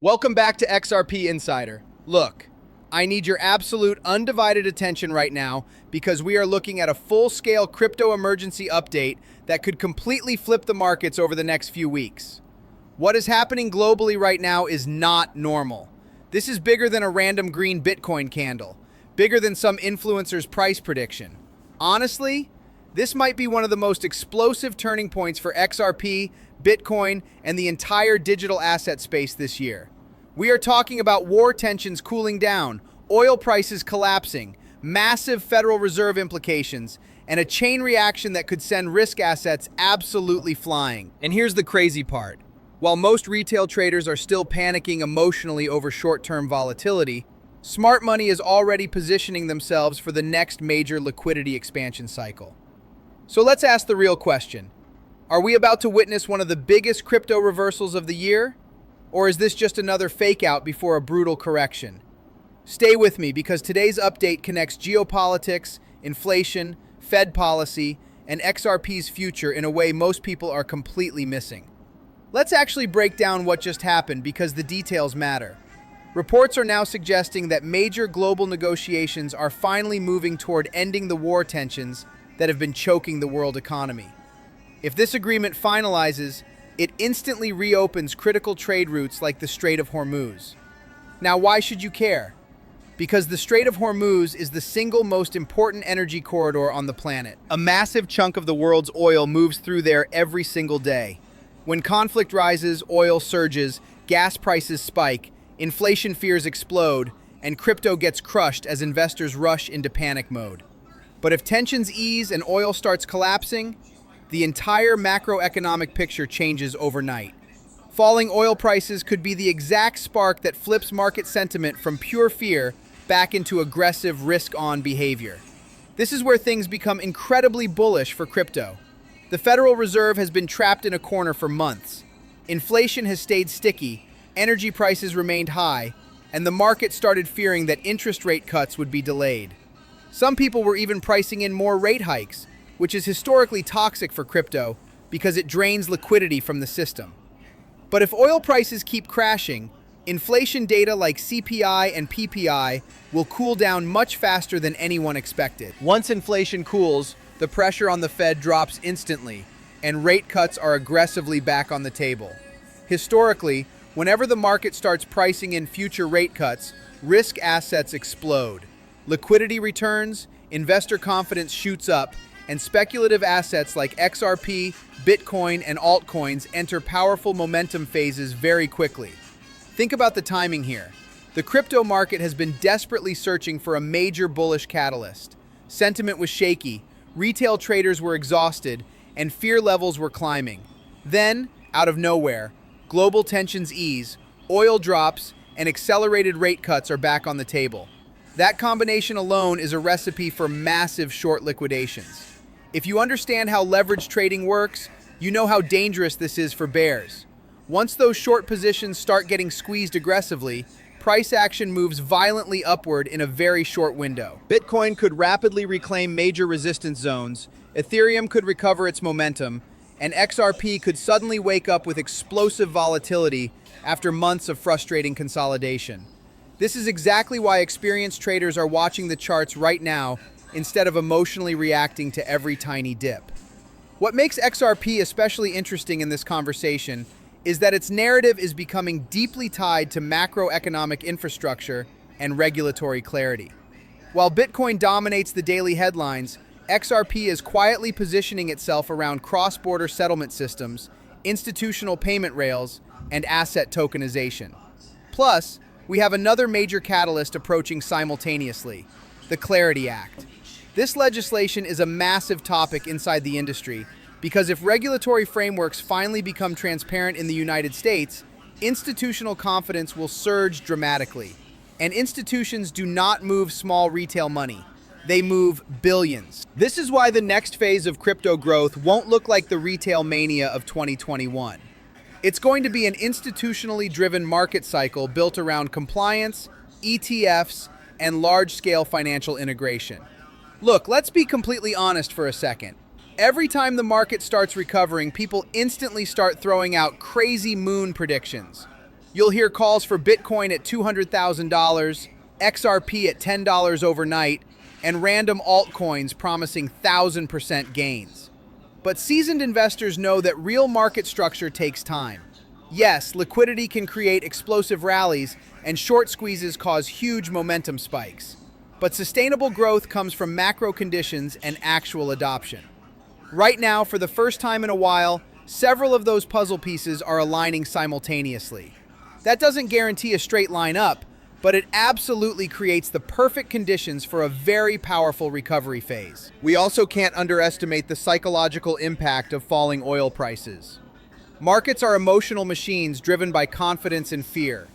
Welcome back to XRP Insider. Look, I need your absolute undivided attention right now because we are looking at a full-scale crypto emergency update that could completely flip the markets over the next few weeks. What is happening globally right now is not normal. This is bigger than a random green Bitcoin candle, bigger than some influencer's price prediction. Honestly, this might be one of the most explosive turning points for XRP, Bitcoin, and the entire digital asset space this year. We are talking about war tensions cooling down, oil prices collapsing, massive Federal Reserve implications, and a chain reaction that could send risk assets absolutely flying. And here's the crazy part. While most retail traders are still panicking emotionally over short-term volatility, smart money is already positioning themselves for the next major liquidity expansion cycle. So let's ask the real question. Are we about to witness one of the biggest crypto reversals of the year? Or is this just another fake out before a brutal correction? Stay with me because today's update connects geopolitics, inflation, Fed policy, and XRP's future in a way most people are completely missing. Let's actually break down what just happened because the details matter. Reports are now suggesting that major global negotiations are finally moving toward ending the war tensions that have been choking the world economy. If this agreement finalizes, it instantly reopens critical trade routes like the Strait of Hormuz. Now, why should you care? Because the Strait of Hormuz is the single most important energy corridor on the planet. A massive chunk of the world's oil moves through there every single day. When conflict rises, oil surges, gas prices spike, inflation fears explode, and crypto gets crushed as investors rush into panic mode. But if tensions ease and oil starts collapsing, the entire macroeconomic picture changes overnight. Falling oil prices could be the exact spark that flips market sentiment from pure fear back into aggressive risk-on behavior. This is where things become incredibly bullish for crypto. The Federal Reserve has been trapped in a corner for months. Inflation has stayed sticky, energy prices remained high, and the market started fearing that interest rate cuts would be delayed. Some people were even pricing in more rate hikes, which is historically toxic for crypto because it drains liquidity from the system. But if oil prices keep crashing, inflation data like CPI and PPI will cool down much faster than anyone expected. Once inflation cools, the pressure on the Fed drops instantly, and rate cuts are aggressively back on the table. Historically, whenever the market starts pricing in future rate cuts, risk assets explode. Liquidity returns, investor confidence shoots up, and speculative assets like XRP, Bitcoin, and altcoins enter powerful momentum phases very quickly. Think about the timing here. The crypto market has been desperately searching for a major bullish catalyst. Sentiment was shaky, retail traders were exhausted, and fear levels were climbing. Then, out of nowhere, global tensions ease, oil drops, and accelerated rate cuts are back on the table. That combination alone is a recipe for massive short liquidations. If you understand how leverage trading works, you know how dangerous this is for bears. Once those short positions start getting squeezed aggressively, price action moves violently upward in a very short window. Bitcoin could rapidly reclaim major resistance zones, Ethereum could recover its momentum, and XRP could suddenly wake up with explosive volatility after months of frustrating consolidation. This is exactly why experienced traders are watching the charts right now instead of emotionally reacting to every tiny dip. What makes XRP especially interesting in this conversation is that its narrative is becoming deeply tied to macroeconomic infrastructure and regulatory clarity. While Bitcoin dominates the daily headlines, XRP is quietly positioning itself around cross-border settlement systems, institutional payment rails, and asset tokenization. Plus, we have another major catalyst approaching simultaneously, the Clarity Act. This legislation is a massive topic inside the industry because if regulatory frameworks finally become transparent in the United States, institutional confidence will surge dramatically. And institutions do not move small retail money. They move billions. This is why the next phase of crypto growth won't look like the retail mania of 2021. It's going to be an institutionally driven market cycle built around compliance, ETFs, and large-scale financial integration. Look, let's be completely honest for a second. Every time the market starts recovering, people instantly start throwing out crazy moon predictions. You'll hear calls for Bitcoin at $200,000, XRP at $10 overnight, and random altcoins promising 1,000% gains. But seasoned investors know that real market structure takes time. Yes, liquidity can create explosive rallies, and short squeezes cause huge momentum spikes. But sustainable growth comes from macro conditions and actual adoption. Right now, for the first time in a while, several of those puzzle pieces are aligning simultaneously. That doesn't guarantee a straight line up, but it absolutely creates the perfect conditions for a very powerful recovery phase. We also can't underestimate the psychological impact of falling oil prices. Markets are emotional machines driven by confidence and fear.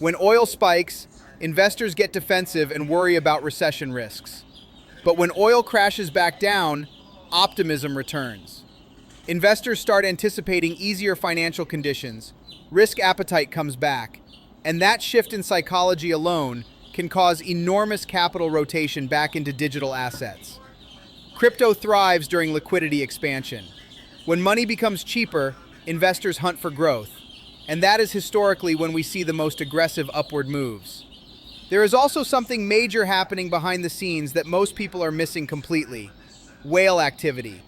When oil spikes, investors get defensive and worry about recession risks. But when oil crashes back down, optimism returns. Investors start anticipating easier financial conditions, risk appetite comes back, and that shift in psychology alone can cause enormous capital rotation back into digital assets. Crypto thrives during liquidity expansion. When money becomes cheaper, investors hunt for growth, and that is historically when we see the most aggressive upward moves. There is also something major happening behind the scenes that most people are missing completely: whale activity.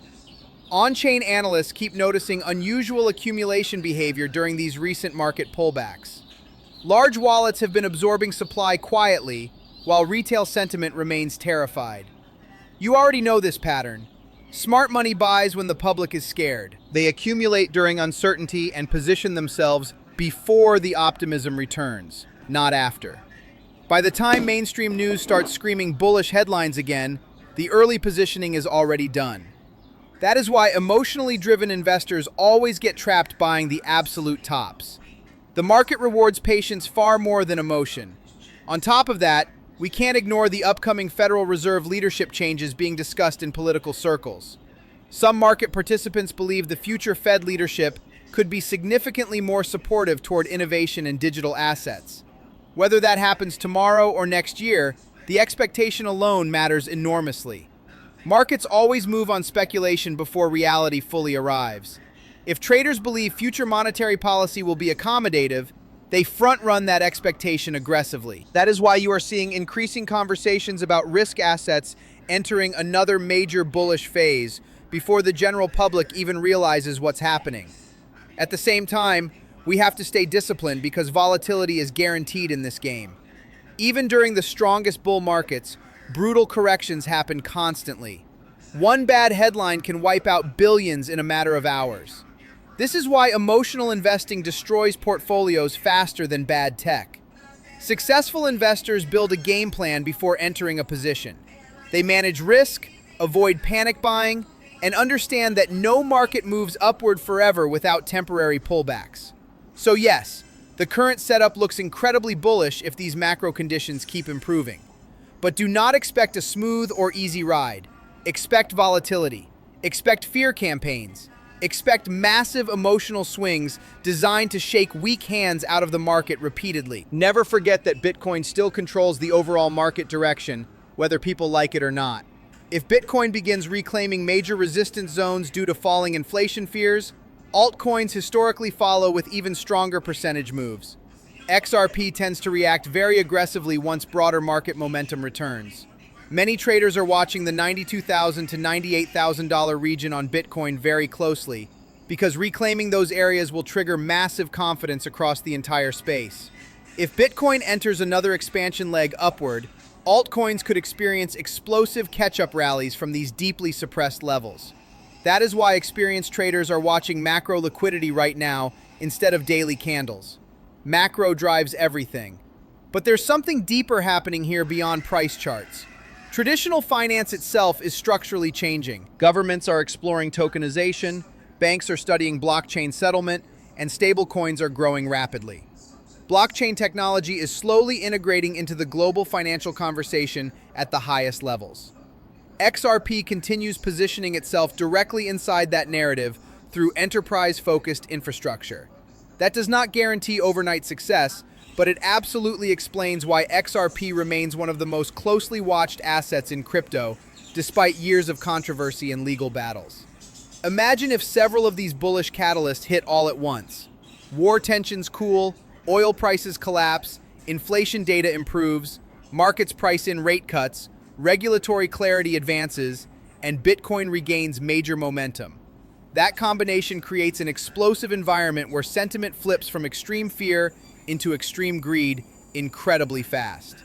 On-chain analysts keep noticing unusual accumulation behavior during these recent market pullbacks. Large wallets have been absorbing supply quietly, while retail sentiment remains terrified. You already know this pattern. Smart money buys when the public is scared. They accumulate during uncertainty and position themselves before the optimism returns, not after. By the time mainstream news starts screaming bullish headlines again, the early positioning is already done. That is why emotionally driven investors always get trapped buying the absolute tops. The market rewards patience far more than emotion. On top of that, we can't ignore the upcoming Federal Reserve leadership changes being discussed in political circles. Some market participants believe the future Fed leadership could be significantly more supportive toward innovation in digital assets. Whether that happens tomorrow or next year, the expectation alone matters enormously. Markets always move on speculation before reality fully arrives. If traders believe future monetary policy will be accommodative, they front-run that expectation aggressively. That is why you are seeing increasing conversations about risk assets entering another major bullish phase before the general public even realizes what's happening. At the same time, we have to stay disciplined because volatility is guaranteed in this game. Even during the strongest bull markets, brutal corrections happen constantly. One bad headline can wipe out billions in a matter of hours. This is why emotional investing destroys portfolios faster than bad tech. Successful investors build a game plan before entering a position. They manage risk, avoid panic buying, and understand that no market moves upward forever without temporary pullbacks. So yes, the current setup looks incredibly bullish if these macro conditions keep improving. But do not expect a smooth or easy ride. Expect volatility. Expect fear campaigns. Expect massive emotional swings designed to shake weak hands out of the market repeatedly. Never forget that Bitcoin still controls the overall market direction, whether people like it or not. If Bitcoin begins reclaiming major resistance zones due to falling inflation fears, altcoins historically follow with even stronger percentage moves. XRP tends to react very aggressively once broader market momentum returns. Many traders are watching the $92,000 to $98,000 region on Bitcoin very closely because reclaiming those areas will trigger massive confidence across the entire space. If Bitcoin enters another expansion leg upward, altcoins could experience explosive catch-up rallies from these deeply suppressed levels. That is why experienced traders are watching macro liquidity right now instead of daily candles. Macro drives everything. But there's something deeper happening here beyond price charts. Traditional finance itself is structurally changing. Governments are exploring tokenization, banks are studying blockchain settlement, and stablecoins are growing rapidly. Blockchain technology is slowly integrating into the global financial conversation at the highest levels. XRP continues positioning itself directly inside that narrative through enterprise-focused infrastructure. That does not guarantee overnight success, but it absolutely explains why XRP remains one of the most closely watched assets in crypto, despite years of controversy and legal battles. Imagine if several of these bullish catalysts hit all at once. War tensions cool, oil prices collapse, inflation data improves, markets price in rate cuts, regulatory clarity advances, and Bitcoin regains major momentum. That combination creates an explosive environment where sentiment flips from extreme fear into extreme greed incredibly fast.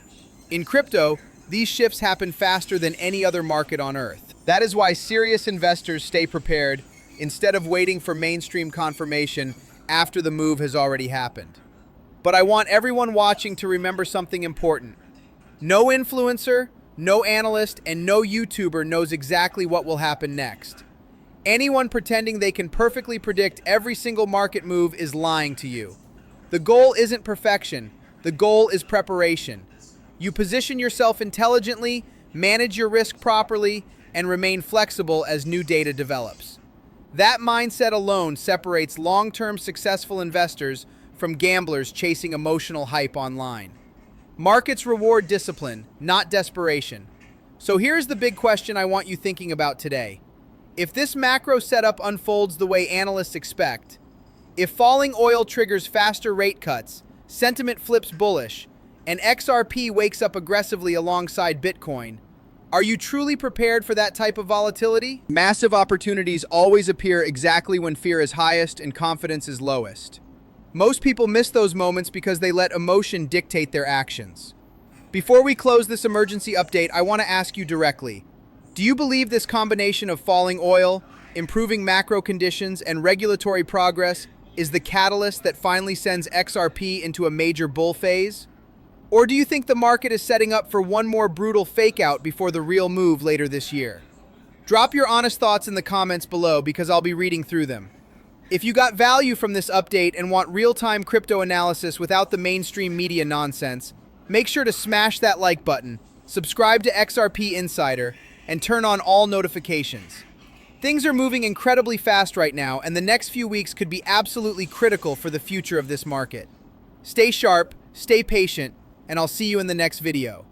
In crypto, these shifts happen faster than any other market on Earth. That is why serious investors stay prepared instead of waiting for mainstream confirmation after the move has already happened. But I want everyone watching to remember something important. No influencer, no analyst, and no YouTuber knows exactly what will happen next. Anyone pretending they can perfectly predict every single market move is lying to you. The goal isn't perfection. The goal is preparation. You position yourself intelligently, manage your risk properly, and remain flexible as new data develops. That mindset alone separates long-term successful investors from gamblers chasing emotional hype online. Markets reward discipline, not desperation. So here's the big question I want you thinking about today. If this macro setup unfolds the way analysts expect, if falling oil triggers faster rate cuts, sentiment flips bullish, and XRP wakes up aggressively alongside Bitcoin, are you truly prepared for that type of volatility? Massive opportunities always appear exactly when fear is highest and confidence is lowest. Most people miss those moments because they let emotion dictate their actions. Before we close this emergency update, I want to ask you directly, do you believe this combination of falling oil, improving macro conditions, and regulatory progress is the catalyst that finally sends XRP into a major bull phase? Or do you think the market is setting up for one more brutal fake-out before the real move later this year? Drop your honest thoughts in the comments below because I'll be reading through them. If you got value from this update and want real-time crypto analysis without the mainstream media nonsense, make sure to smash that like button, subscribe to XRP Insider, and turn on all notifications. Things are moving incredibly fast right now, and the next few weeks could be absolutely critical for the future of this market. Stay sharp, stay patient, and I'll see you in the next video.